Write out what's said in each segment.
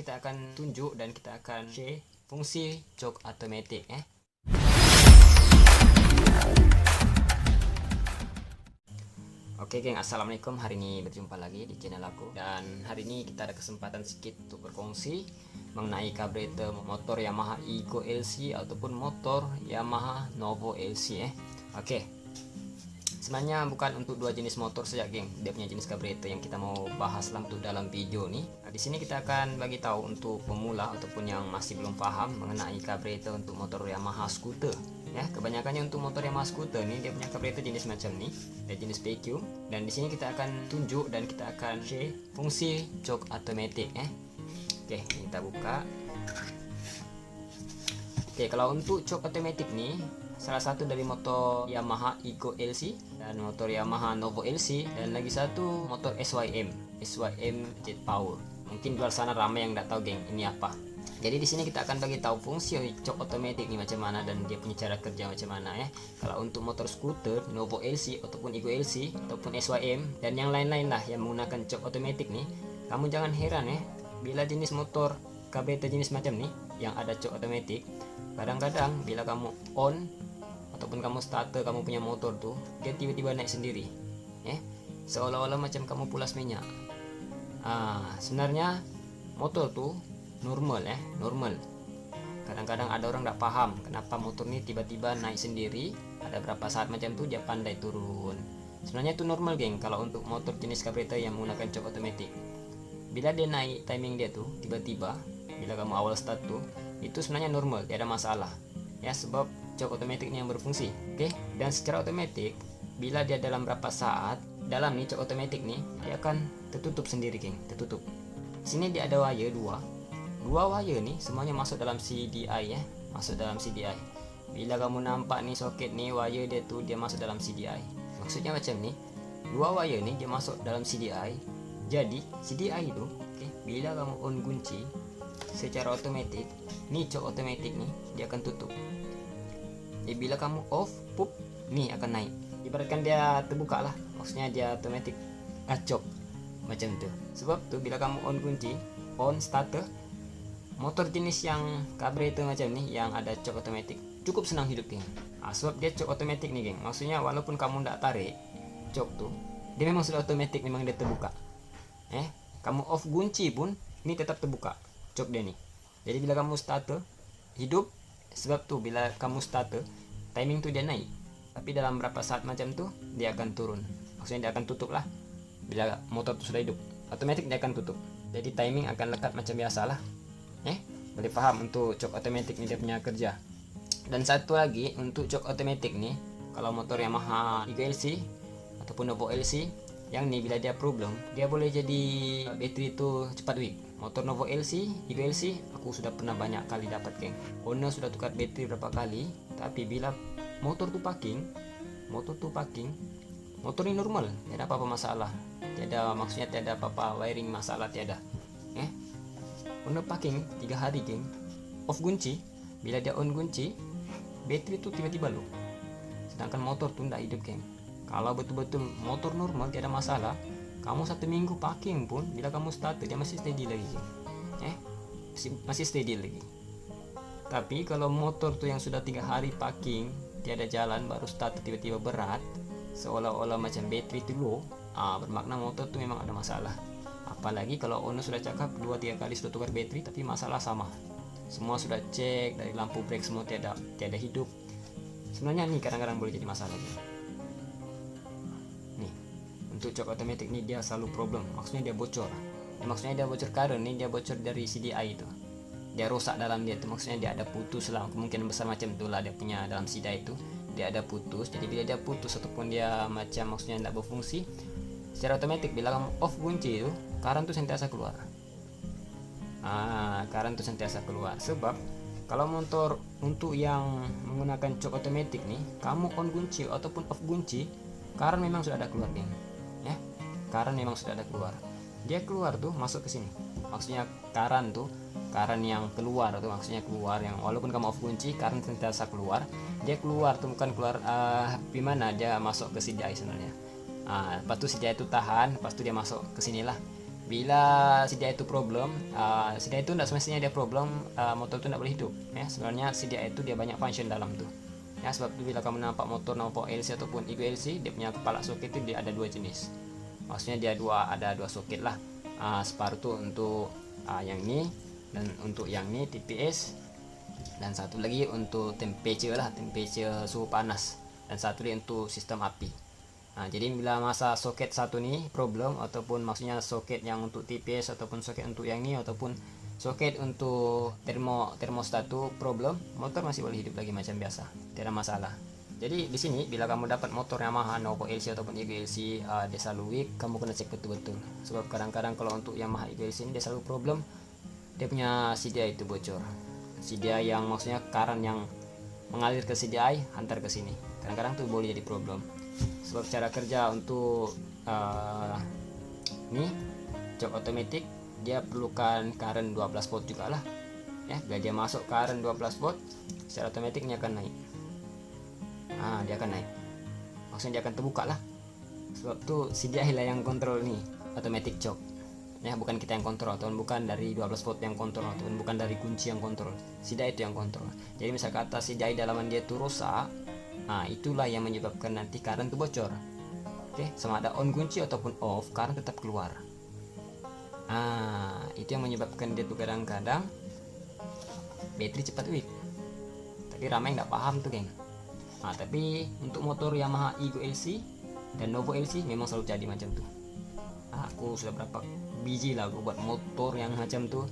kita akan tunjuk dan kita akan share fungsi jok automatic Oke geng, assalamualaikum. Hari ini berjumpa lagi di channel aku, dan hari ini kita ada kesempatan sedikit untuk berkongsi mengenai carburetor motor Yamaha Eco LC ataupun motor Yamaha Novo LC Oke, sebenarnya bukan untuk dua jenis motor saja geng, dia punya jenis carburetor yang kita mau bahas lah untuk dalam video nih. Di sini kita akan bagi tahu untuk pemula ataupun yang masih belum paham mengenai carburetor untuk motor Yamaha scooter. Ya, kebanyakannya untuk motor Yamaha scooter nih dia punya carburetor jenis macam nih, dia jenis PQ. Dan di sini kita akan tunjuk dan kita akan share fungsi jok automatic Oke, kita buka. Oke, kalau untuk jok automatic nih salah satu dari motor Yamaha Eco LC dan motor Yamaha Novo LC, dan lagi satu motor SYM Jet Power. Mungkin di luar sana ramai yang nggak tahu geng ini apa. Jadi di sini kita akan bagi tahu fungsi jok automatic ini macam mana dan dia punya cara kerja macam mana Kalau untuk motor scooter Novo LC ataupun Eco LC ataupun SYM dan yang lain-lain lah yang menggunakan jok automatic nih, kamu jangan heran bila jenis motor carburetor jenis macam nih yang ada jok automatic, kadang-kadang bila kamu on ataupun kamu starter kamu punya motor tuh, dia tiba-tiba naik sendiri seolah-olah macam kamu pulas minyak. Sebenarnya motor tuh normal normal. Kadang-kadang ada orang nggak paham kenapa motor ini tiba-tiba naik sendiri, ada berapa saat macam tuh dia pandai turun. Sebenarnya itu normal geng kalau untuk motor jenis carburetor yang menggunakan jok automatic. Bila dia naik timing dia tuh tiba-tiba, bila kamu awal start tuh, itu sebenarnya normal, tidak ada masalah sebab jok automatic ini yang berfungsi. Dan secara otomatis bila dia dalam berapa saat dalam nih jok automatic nih, dia akan tertutup sendiri geng, tertutup. Sini dia ada wire dua wire nih semuanya masuk dalam CDI masuk dalam CDI. Bila kamu nampak nih soket nih wire dia tuh dia masuk dalam CDI. Maksudnya macam nih, dua wire nih dia masuk dalam CDI. Jadi CDI itu bila kamu on kunci secara otomatis nih jok automatic nih dia akan tutup. Jadi bila kamu off pup nih akan naik. Ibaratkan dia terbuka lah, maksudnya dia otomatis ngacok macam tuh. Sebab tuh bila kamu on kunci on starter motor jenis yang carburetor macam nih yang ada jok automatic cukup senang hidup geng. Sebab dia jok automatic nih geng, maksudnya walaupun kamu ndak tarik jok tuh dia memang sudah automatic, memang dia terbuka. Kamu off kunci pun ini tetap terbuka jok dia nih. Jadi bila kamu starter hidup, sebab tuh bila kamu starter timing tuh dia naik, tapi dalam berapa saat macam tuh dia akan turun, maksudnya dia akan tutup lah. Bila motor tuh sudah hidup otomatis dia akan tutup, jadi timing akan lekat macam biasa lah. Boleh paham untuk jok automatic ini dia punya kerja. Dan satu lagi untuk jok automatic nih, kalau motor Yamaha Eco LC ataupun Novo LC yang nih bila dia problem, dia boleh jadi bateri itu cepat weak. Motor Novo LC, Eco LC aku sudah pernah banyak kali dapat geng. Owner sudah tukar bateri berapa kali, tapi bila motor tuh parking, motor ini normal, tidak ada apa-apa masalah. Tiada, maksudnya tiada apa-apa wiring masalah, tiada. Owner parking 3 hari geng, off kunci, bila dia on kunci bateri itu tiba-tiba low, sedangkan motor tuh tidak hidup geng. Kalau betul-betul motor normal tidak ada masalah, kamu 1 minggu parking pun bila kamu start dia masih steady lagi geng. Masih steady lagi. Tapi kalau motor tuh yang sudah 3 hari parking tiada jalan baru start tiba-tiba berat, seolah-olah macam bateri itu low, bermakna motor tuh memang ada masalah. Apalagi kalau owner sudah cakap 2-3 kali sudah tukar bateri tapi masalah sama. Semua sudah cek dari lampu brake semua tiada hidup. Sebenarnya nih kadang-kadang boleh jadi masalah nih. Untuk jok automatic nih dia selalu problem, maksudnya dia bocor. Maksudnya dia bocor karena nih dia bocor dari CDI itu. Dia rusak dalam dia itu, maksudnya dia ada putus lah, kemungkinan besar macam itulah dia punya dalam CDI itu. Dia ada putus, jadi bila dia putus ataupun dia macam maksudnya tidak berfungsi, secara otomatis bila kamu off kunci itu current tuh sentiasa keluar. Current tuh sentiasa keluar. Sebab kalau motor untuk yang menggunakan jok automatic nih, kamu on kunci ataupun off kunci, current memang sudah ada keluar geng. Current memang sudah ada keluar. Dia keluar tuh masuk ke sini. Maksudnya current yang keluar tuh maksudnya keluar, yang walaupun kamu off kunci current sentiasa keluar. Dia keluar tuh bukan keluar gimana, dia masuk ke CDI sebenarnya. Lepas tu CDI itu tahan, lepas tu dia masuk ke sinilah. Bila CDI itu problem, CDI itu tidak semestinya dia problem, motor itu tidak boleh hidup ya. Sebenarnya CDI itu dia banyak function dalam tuh ya. Sebab itu bila kamu nampak motor nampak LC ataupun IGLC, dia punya kepala soket itu dia ada dua jenis. Maksudnya dia ada dua soket lah. Separuh tuh untuk yang ini, dan untuk yang ini TPS, dan satu lagi untuk temperature lah, temperature suhu panas, dan satu lagi untuk sistem api. Jadi bila masa soket satu nih problem, ataupun maksudnya soket yang untuk TPS ataupun soket untuk yang ini ataupun soket untuk termostat itu problem, motor masih boleh hidup lagi macam biasa, tidak masalah. Jadi di sini bila kamu dapat motor Yamaha Novo LC ataupun IGLC dia selalu weak, kamu kena cek betul-betul. Sebab kadang-kadang kalau untuk Yamaha IGLC ini dia selalu problem, dia punya CDI itu bocor. CDI yang maksudnya current yang mengalir ke CDI hantar ke sini. Kadang-kadang tuh boleh jadi problem. Sebab cara kerja untuk ini jok otomatis dia perlukan current 12 volt juga lah ya. Bila dia masuk current 12 volt, secara otomatis ini akan naik. Dia akan naik, maksudnya dia akan terbuka lah. Sebab tuh CDI lah yang kontrol nih automatic jok ya, bukan kita yang kontrol, ataupun bukan dari 12 volt yang kontrol, ataupun bukan dari kunci yang kontrol, CDI itu yang kontrol. Jadi misal kata CDI dalaman dia itu rusak, itulah yang menyebabkan nanti current itu bocor. Oke, sama ada on kunci ataupun off, current tetap keluar. Itu yang menyebabkan dia tuh kadang-kadang baterai cepat weak. Tapi ramai nggak paham tuh geng. Tapi untuk motor Yamaha IGLC dan Novo LC memang selalu jadi macam tuh. Aku sudah berapa biji lah aku buat motor yang macam tuh.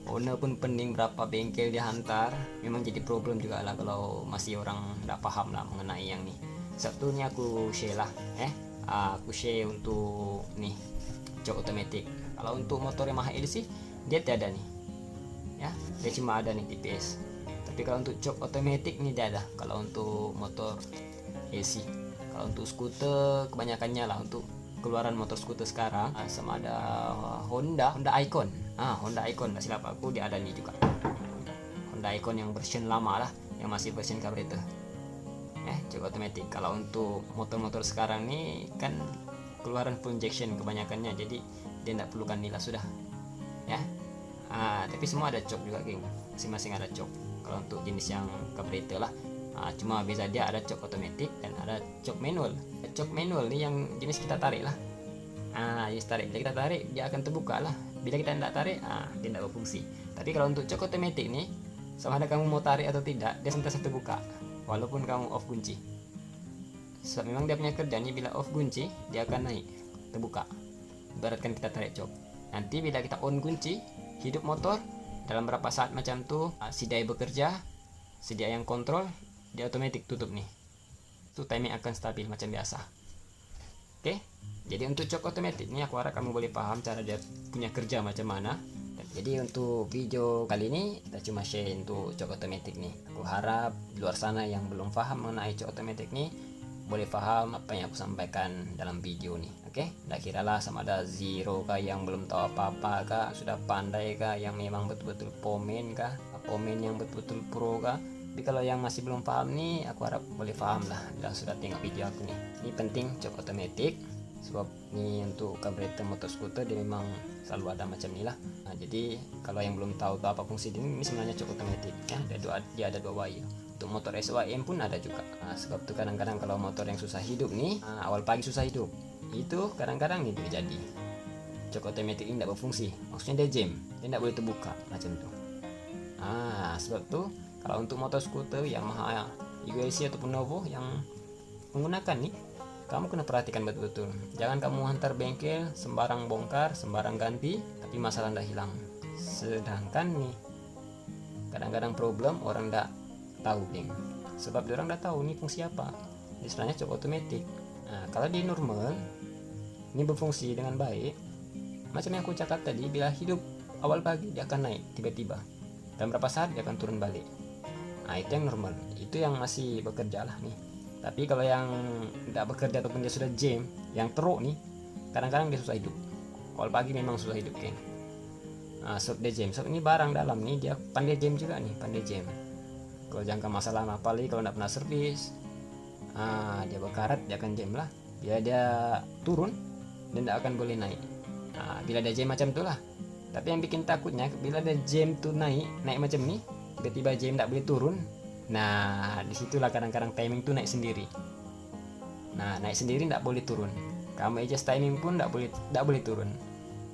Owner pun pening berapa bengkel dia hantar, memang jadi problem juga lah kalau masih orang nggak paham lah mengenai yang nih. Satunya aku share lah aku share untuk nih jok otomatis. Kalau untuk motor Yamaha LC dia tidak ada nih ya, dia cuma ada nih TPS. Tapi kalau untuk jok otomatis ini dia ada kalau untuk motor LC. Kalau untuk skuter kebanyakannya lah, untuk keluaran motor skuter sekarang sama ada Honda Icon. Honda Icon nggak silap aku dia ada nih juga. Honda Icon yang version lama lah, yang masih version carburetor jok otomatis. Kalau untuk motor-motor sekarang nih kan keluaran full injection kebanyakannya, jadi dia tidak perlukan nilai sudah ya. Tapi semua ada jok juga geng, masing-masing ada jok. Kalau untuk jenis yang carburetor lah, cuma beza dia ada jok otomatis dan ada jok manual. Jok manual nih yang jenis kita tarik lah. Jenis tarik, bila kita tarik dia akan terbuka lah. Bila kita tidak tarik, dia tidak berfungsi. Tapi kalau untuk jok otomatis nih, sama ada kamu mau tarik atau tidak, dia sentiasa terbuka walaupun kamu off kunci. Sebab memang dia punya kerja nih, bila off kunci dia akan naik terbuka. Ibaratkan kita tarik jok, nanti bila kita on kunci hidup motor dalam berapa saat macam tuh, CDI bekerja, CDI yang kontrol, dia otomatis tutup nih. Itu timing akan stabil macam biasa. Oke, jadi untuk jok otomatis ini aku harap kamu boleh paham cara dia punya kerja macam mana. Jadi untuk video kali ini kita cuma share untuk jok otomatis nih. Aku harap di luar sana yang belum paham mengenai jok otomatis nih boleh paham apa yang aku sampaikan dalam video nih. Oke, nggak kira lah sama ada zero kah yang belum tahu apa-apa kah, sudah pandai kah, yang memang betul-betul pomen kah, pomen yang betul-betul pro kah. Tapi kalau yang masih belum paham nih, aku harap boleh paham lah bila sudah tengok video aku nih. Ini penting jok otomatis, sebab ini untuk carburetor motor skuter dia memang selalu ada macam inilah. Jadi kalau yang belum tahu apa fungsi ini sebenarnya jok otomatis ya. Dia ada dua wire. Untuk motor SYM pun ada juga. Sebab itu kadang-kadang kalau motor yang susah hidup nih, awal pagi susah hidup, itu kadang-kadang nih terjadi jok otomatis ini tidak berfungsi. Maksudnya dia jam, dia tidak boleh terbuka macam itu. Sebab itu kalau untuk motor skuter Yamaha IGLC ataupun Novo yang menggunakan nih, kamu kena perhatikan betul-betul. Jangan kamu hantar bengkel sembarang bongkar, sembarang ganti, tapi masalah tidak hilang. Sedangkan nih kadang-kadang problem orang tidak tahu geng. Sebab orang tidak tahu nih fungsi apa. Istilahnya jok otomatis. Kalau di normal ini berfungsi dengan baik, macam yang aku cakap tadi, bila hidup awal pagi dia akan naik tiba-tiba, dan berapa saat dia akan turun balik. Itu yang normal, itu yang masih bekerja lah nih. Tapi kalau yang tidak bekerja ataupun dia sudah jam, yang teruk nih, kadang-kadang dia susah hidup. Awal pagi memang susah hidup geng. Sebab dia jam, sebab ini barang dalam nih dia pandai jam juga nih, pandai jam. Kalau jangka masalah apalagi kalau tidak pernah servis, dia berkarat dia akan jam lah. Bila dia turun dia tidak akan boleh naik. Bila ada jam macam tuh lah. Tapi yang bikin takutnya bila ada jam tuh naik macam nih, tiba-tiba jam tidak boleh turun. Nah, disitulah kadang-kadang timing tuh naik sendiri. Nah, naik sendiri tidak boleh turun. Kamu adjust timing pun tidak boleh turun.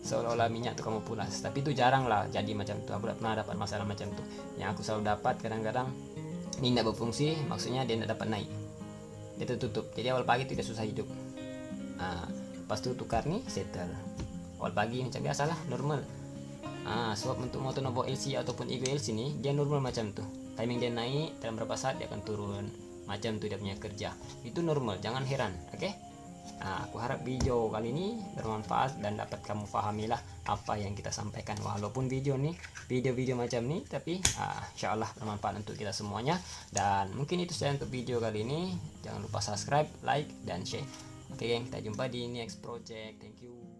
Seolah-olah minyak tuh kamu pulas. Tapi itu jarang lah jadi macam tuh. Aku tidak pernah dapat masalah macam tuh. Yang aku selalu dapat kadang-kadang ini tidak berfungsi, maksudnya dia tidak dapat naik. Dia tertutup. Jadi awal pagi itu udah susah hidup. Pas itu tukar nih, settle. Awal pagi macam biasa lah, normal. Sebab untuk motor Novo LC ataupun Ego LC ini dia normal macam tuh. Timing dia naik, dalam berapa saat dia akan turun. Macam tuh dia punya kerja. Itu normal, jangan heran, oke? Aku harap video kali ini bermanfaat dan dapat kamu pahamilah apa yang kita sampaikan. Walaupun video macam nih, tapi insyaallah bermanfaat untuk kita semuanya. Dan mungkin itu saja untuk video kali ini. Jangan lupa subscribe, like, dan share. Oke geng, kita jumpa di next project. Thank you.